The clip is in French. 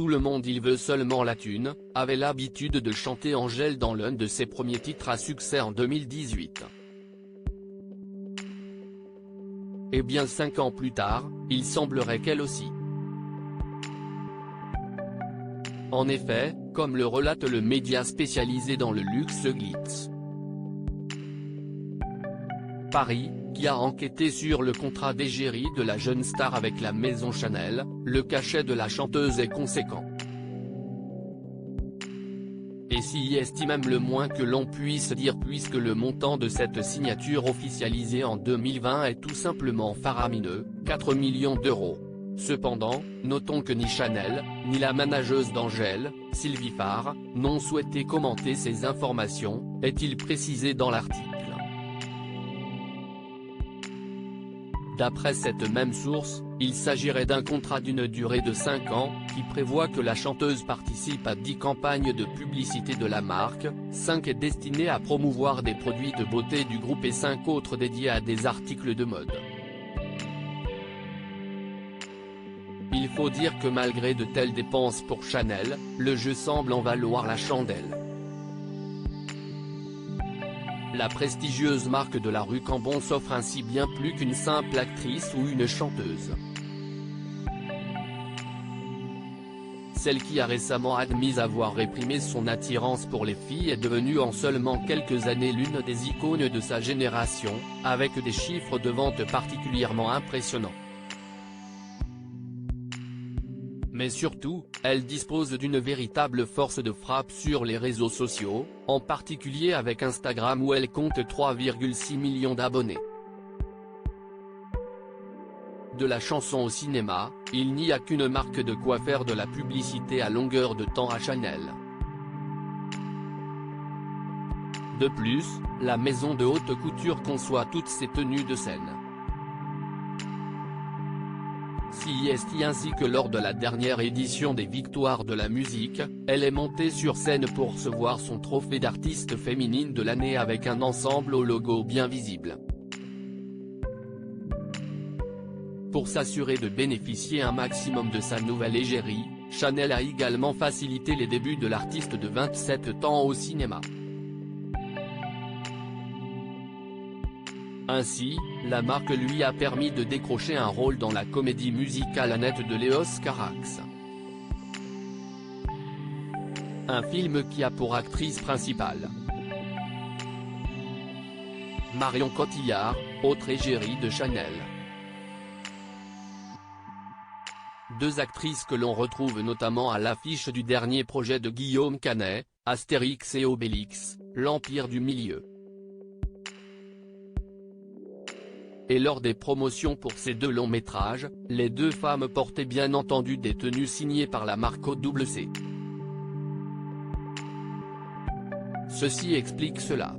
tout le monde il veut seulement la thune, avait l'habitude de chanter Angèle dans l'un de ses premiers titres à succès en 2018. Et bien 5 ans plus tard, il semblerait qu'elle aussi. En effet, comme le relate le média spécialisé dans le luxe Glitz Paris, qui a enquêté sur le contrat d'égérie de la jeune star avec la maison Chanel, le cachet de la chanteuse est conséquent. Et s'y estime même le moins que l'on puisse dire puisque le montant de cette signature officialisée en 2020 est tout simplement faramineux, 4 millions d'euros. Cependant, notons que ni Chanel, ni la manageuse d'Angèle, Sylvie Farr, n'ont souhaité commenter ces informations, est-il précisé dans l'article. D'après cette même source, il s'agirait d'un contrat d'une durée de 5 ans, qui prévoit que la chanteuse participe à 10 campagnes de publicité de la marque, 5 est destinées à promouvoir des produits de beauté du groupe et 5 autres dédiés à des articles de mode. Il faut dire que malgré de telles dépenses pour Chanel, le jeu semble en valoir la chandelle. La prestigieuse marque de la rue Cambon s'offre ainsi bien plus qu'une simple actrice ou une chanteuse. Celle qui a récemment admis avoir réprimé son attirance pour les filles est devenue en seulement quelques années l'une des icônes de sa génération, avec des chiffres de vente particulièrement impressionnants. Mais surtout, elle dispose d'une véritable force de frappe sur les réseaux sociaux, en particulier avec Instagram où elle compte 3,6 millions d'abonnés. De la chanson au cinéma, il n'y a qu'une marque de quoi faire de la publicité à longueur de temps à Chanel. De plus, la maison de haute couture conçoit toutes ses tenues de scène. Si est ainsi que lors de la dernière édition des Victoires de la musique, elle est montée sur scène pour recevoir son trophée d'artiste féminine de l'année avec un ensemble au logo bien visible. Pour s'assurer de bénéficier un maximum de sa nouvelle égérie, Chanel a également facilité les débuts de l'artiste de 27 ans au cinéma. Ainsi, la marque lui a permis de décrocher un rôle dans la comédie musicale Annette de Léos Carax. Un film qui a pour actrice principale Marion Cotillard, autre égérie de Chanel. Deux actrices que l'on retrouve notamment à l'affiche du dernier projet de Guillaume Canet, Astérix et Obélix, l'Empire du Milieu. Et lors des promotions pour ces deux longs métrages, les deux femmes portaient bien entendu des tenues signées par la marque OWC. Ceci explique cela.